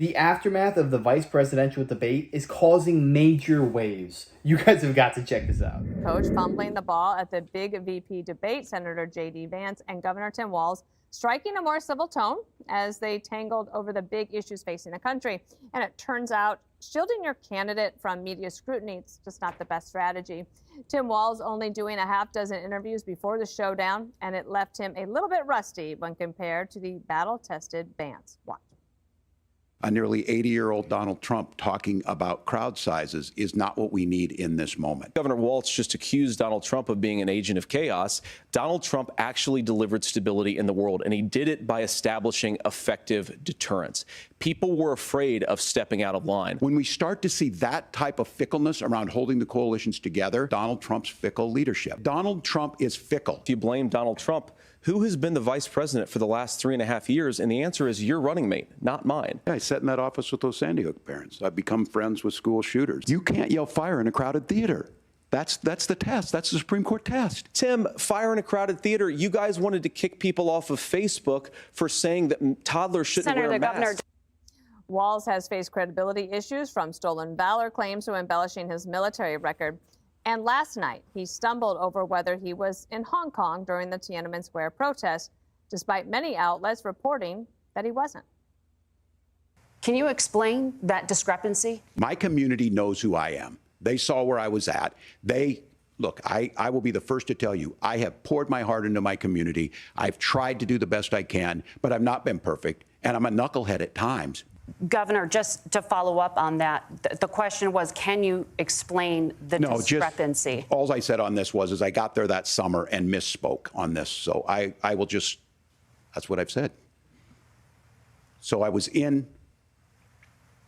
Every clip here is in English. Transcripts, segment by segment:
The aftermath of the vice presidential debate is causing major waves. You guys have got to check this out. Coach fumbling the ball at the big VP debate, Senator J.D. Vance and Governor Tim Walz striking a more civil tone as they tangled over the big issues facing the country. And it turns out shielding your candidate from media scrutiny is just not the best strategy. Tim Walz only doing a half dozen interviews before the showdown, and it left him a little bit rusty when compared to the battle-tested Vance. Watch. A nearly 80-year-old Donald Trump talking about crowd sizes is not what we need in this moment. Governor Walz just accused Donald Trump of being an agent of chaos. Donald Trump actually delivered stability in the world, and he did it by establishing effective deterrence. People were afraid of stepping out of line. When we start to see that type of fickleness around holding the coalitions together, Donald Trump's fickle leadership. Donald Trump is fickle. If you blame Donald Trump, who has been the vice president for the last 3.5 years? And the answer is your running mate, not mine. I sat in that office with those Sandy Hook parents. I've become friends with school shooters. You can't yell fire in a crowded theater. That's the test. That's the Supreme Court test. Tim, fire in a crowded theater. You guys wanted to kick people off of Facebook for saying that toddlers shouldn't wear masks. Walz has faced credibility issues from stolen valor claims to embellishing his military record. And last night, he stumbled over whether he was in Hong Kong during the Tiananmen Square protest, despite many outlets reporting that he wasn't. Can you explain that discrepancy? My community knows who I am. They saw where I was at. Look, I will be the first to tell you, I have poured my heart into my community. I've tried to do the best I can, but I've not been perfect, and I'm a knucklehead at times. Governor, just to follow up on that, the question was, can you explain the discrepancy? All I said on this was I got there that summer and misspoke on this. So I will just, that's what I've said. So I was in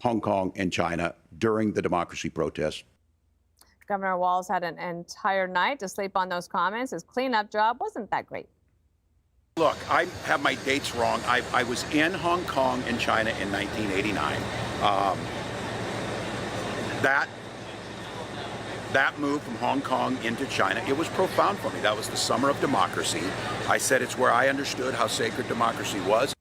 Hong Kong and China during the democracy protest. Governor Walz had an entire night to sleep on those comments. His cleanup job wasn't that great. Look, I have my dates wrong. I was in Hong Kong and China in 1989. That move from Hong Kong into China, it was profound for me. That was the summer of democracy. I said it's where I understood how sacred democracy was.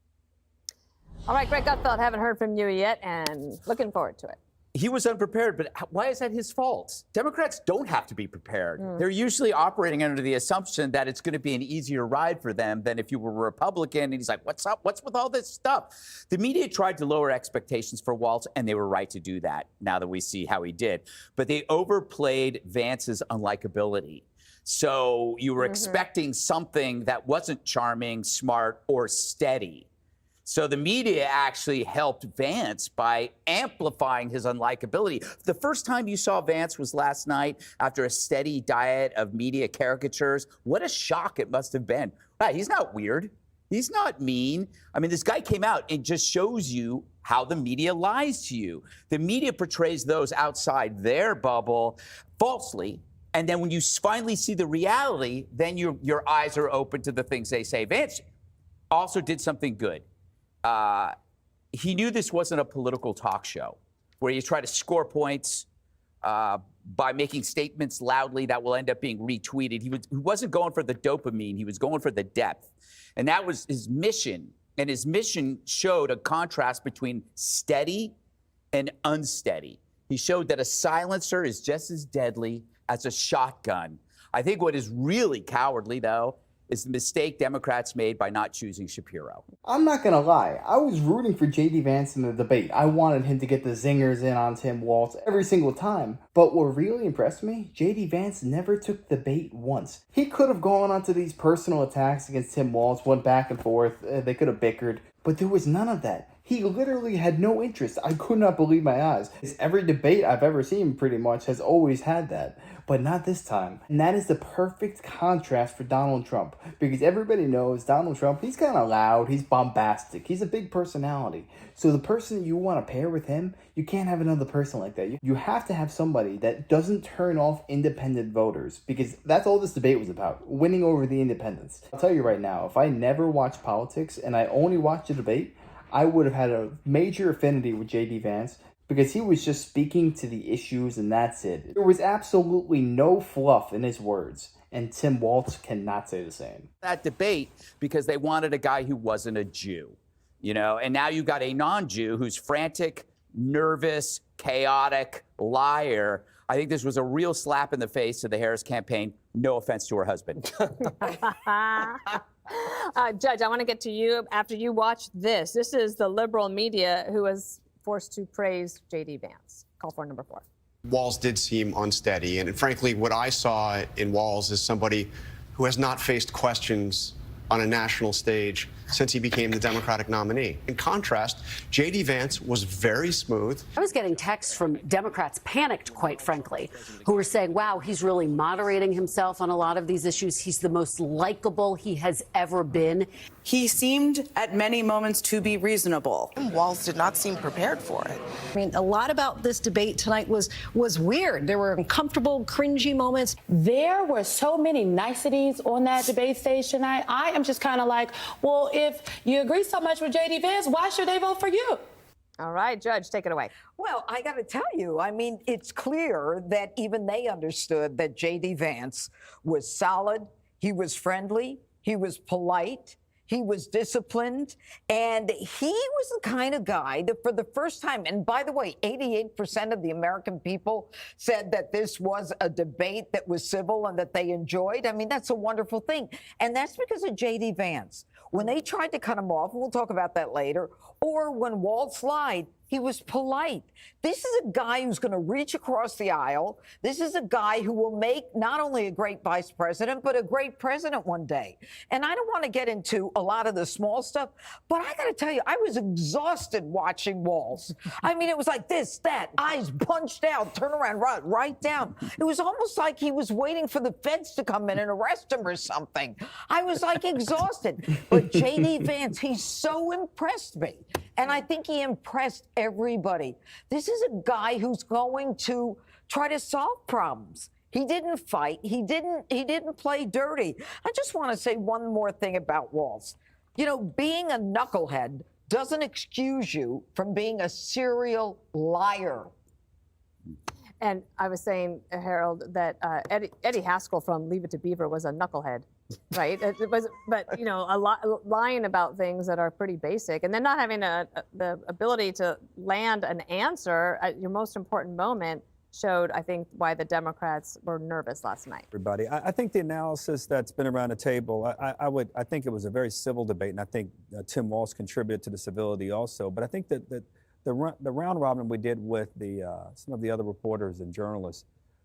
All right, Greg Gutfeld, haven't heard from you yet, and looking forward to it. He was unprepared, but why is that his fault? Democrats don't have to be prepared. They're usually operating under the assumption that it's going to be an easier ride for them than if you were a Republican. And he's like, what's up? What's with all this stuff? The media tried to lower expectations for Walz, and they were right to do that now that we see how he did. But they overplayed Vance's unlikability. So you were expecting something that wasn't charming, smart, or steady. So the media actually helped Vance by amplifying his unlikability. The first time you saw Vance was last night after a steady diet of media caricatures. What a shock it must have been. Right, he's not weird. He's not mean. I mean, this guy came out and just shows you how the media lies to you. The media portrays those outside their bubble falsely. And then when you finally see the reality, then your eyes are open to the things they say. Vance also did something good. He knew this wasn't a political talk show where you try to score points by making statements loudly that will end up being retweeted. He wasn't going for the dopamine. He was going for the depth. And that was his mission. And his mission showed a contrast between steady and unsteady. He showed that a silencer is just as deadly as a shotgun. I think what is really cowardly, though, is the mistake Democrats made by not choosing Shapiro. I'm not gonna lie, I was rooting for J.D. Vance in the debate. I wanted him to get the zingers in on Tim Walz every single time. But what really impressed me, J.D. Vance never took the bait once. He could have gone onto these personal attacks against Tim Walz, went back and forth, they could have bickered, but there was none of that. He literally had no interest. I could not believe my eyes. Every debate I've ever seen pretty much has always had that, but not this time. And that is the perfect contrast for Donald Trump, because everybody knows Donald Trump, he's kind of loud, he's bombastic, he's a big personality. So the person you want to pair with him, you can't have another person like that. You have to have somebody that doesn't turn off independent voters, because that's all this debate was about, winning over the independents. I'll tell you right now, if I never watched politics and I only watched the debate, I would have had a major affinity with J.D. Vance because he was just speaking to the issues and that's it. There was absolutely no fluff in his words, and Tim Walz cannot say the same. That debate because they wanted a guy who wasn't a Jew. you know, and now you've got a non-Jew who's frantic, nervous, chaotic liar. I think this was a real slap in the face to the Harris campaign. No offense to her husband. Judge, I want to get to you after you watch this. This is the liberal media who was forced to praise J.D. Vance. Call for number 4. Walz did seem unsteady. And frankly, what I saw in Walz is somebody who has not faced questions on a national stage since he became the Democratic nominee. In contrast, J.D. Vance was very smooth. I was getting texts from Democrats, panicked, quite frankly, who were saying, wow, he's really moderating himself on a lot of these issues. He's the most likable he has ever been. He seemed at many moments to be reasonable. Walz did not seem prepared for it. I mean, a lot about this debate tonight was weird. There were uncomfortable, cringy moments. There were so many niceties on that debate stage tonight. I am just kind of like, well, if you agree so much with J.D. Vance, why should they vote for you? All right, Judge, take it away. Well, I got to tell you, I mean, it's clear that even they understood that J.D. Vance was solid, he was friendly, he was polite, he was disciplined, and he was the kind of guy that for the first time, and by the way, 88% of the American people said that this was a debate that was civil and that they enjoyed. I mean, that's a wonderful thing. And that's because of J.D. Vance. When they tried to cut him off, and we'll talk about that later, or when Walz lied, he was polite. This is a guy who's going to reach across the aisle. This is a guy who will make not only a great vice president, but a great president one day. And I don't want to get into a lot of the small stuff, but I got to tell you, I was exhausted watching Walz. I mean, it was like this, that, eyes punched out, turn around, right down. It was almost like he was waiting for the feds to come in and arrest him or something. I was like exhausted. But J.D. Vance, he so impressed me. And I think he impressed everybody. This is a guy who's going to try to solve problems. He didn't fight. He didn't play dirty. I just want to say one more thing about Walz. You know, being a knucklehead doesn't excuse you from being a serial liar. And I was saying, Harold, that Eddie Haskell from Leave It to Beaver was a knucklehead, right? It was, but you know, lying about things that are pretty basic, and then not having the ability to land an answer at your most important moment showed, I think, why the Democrats were nervous last night. Everybody, I think the analysis that's been around the table, I think it was a very civil debate, and I think Tim Walz contributed to the civility also. But I think that the round robin we did with some of the other reporters and journalists,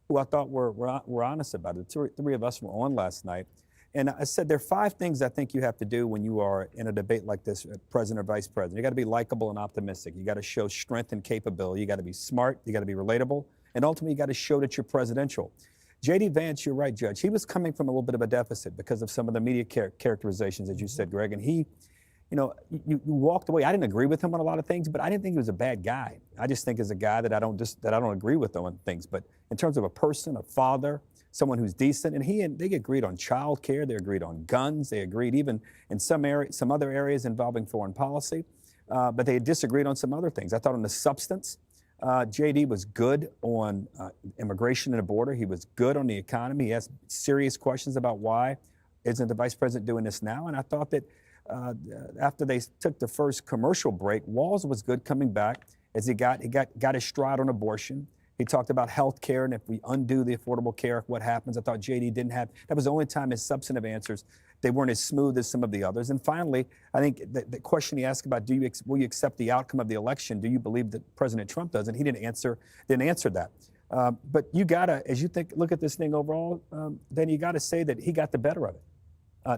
who I thought were honest about it. The three of us were on last night, and I said there are 5 things I think you have to do when you are in a debate like this, president or vice president. You got to be likable and optimistic. You got to show strength and capability. You got to be smart. You got to be relatable, and ultimately you got to show that you're presidential. J.D. Vance, you're right, Judge. He was coming from a little bit of a deficit because of some of the media characterizations, as you said, Greg, and he. You know, you walked away. I didn't agree with him on a lot of things, but I didn't think he was a bad guy. I just think he's a guy that I don't agree with on things. But in terms of a person, a father, someone who's decent, and they agreed on child care, they agreed on guns, they agreed even in some other areas involving foreign policy, but they disagreed on some other things. I thought on the substance, J.D. was good on immigration and the border. He was good on the economy. He asked serious questions about why isn't the vice president doing this now, and I thought that. After they took the first commercial break, Walz was good coming back as he got his stride on abortion. He talked about health care, and if we undo the Affordable Care Act, what happens? I thought J.D. didn't have, that was the only time his substantive answers, they weren't as smooth as some of the others. And finally, I think the question he asked about, will you accept the outcome of the election? Do you believe that President Trump does? And he didn't answer that. But you gotta, as you look at this thing overall, then you gotta say that he got the better of it.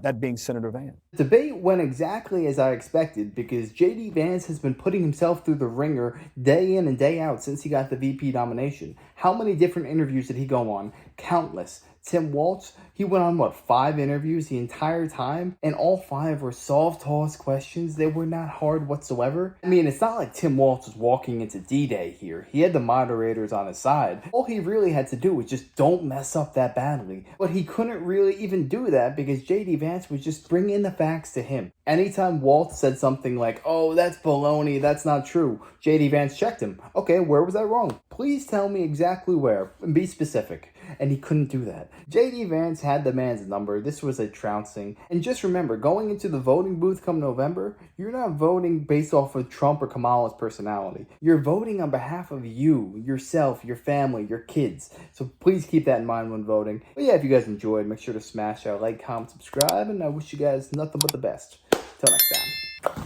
That being Senator Vance. The debate went exactly as I expected because J.D. Vance has been putting himself through the ringer day in and day out since he got the VP nomination. How many different interviews did he go on? Countless. Tim Walz, he went on, 5 interviews the entire time? And all 5 were soft toss questions. They were not hard whatsoever. I mean, it's not like Tim Walz was walking into D-Day here. He had the moderators on his side. All he really had to do was just don't mess up that badly. But he couldn't really even do that because J.D. Vance was just bringing the facts to him. Anytime Walz said something like, oh, that's baloney, that's not true, J.D. Vance checked him. Okay, where was I wrong? Please tell me exactly where and be specific. And he couldn't do that. JD Vance had the man's number. This was a trouncing. And just remember, going into the voting booth come November, you're not voting based off of Trump or Kamala's personality. You're voting on behalf of you, yourself, your family, your kids. So please keep that in mind when voting. But yeah, if you guys enjoyed, make sure to smash that like, comment, subscribe, and I wish you guys nothing but the best. Till next time.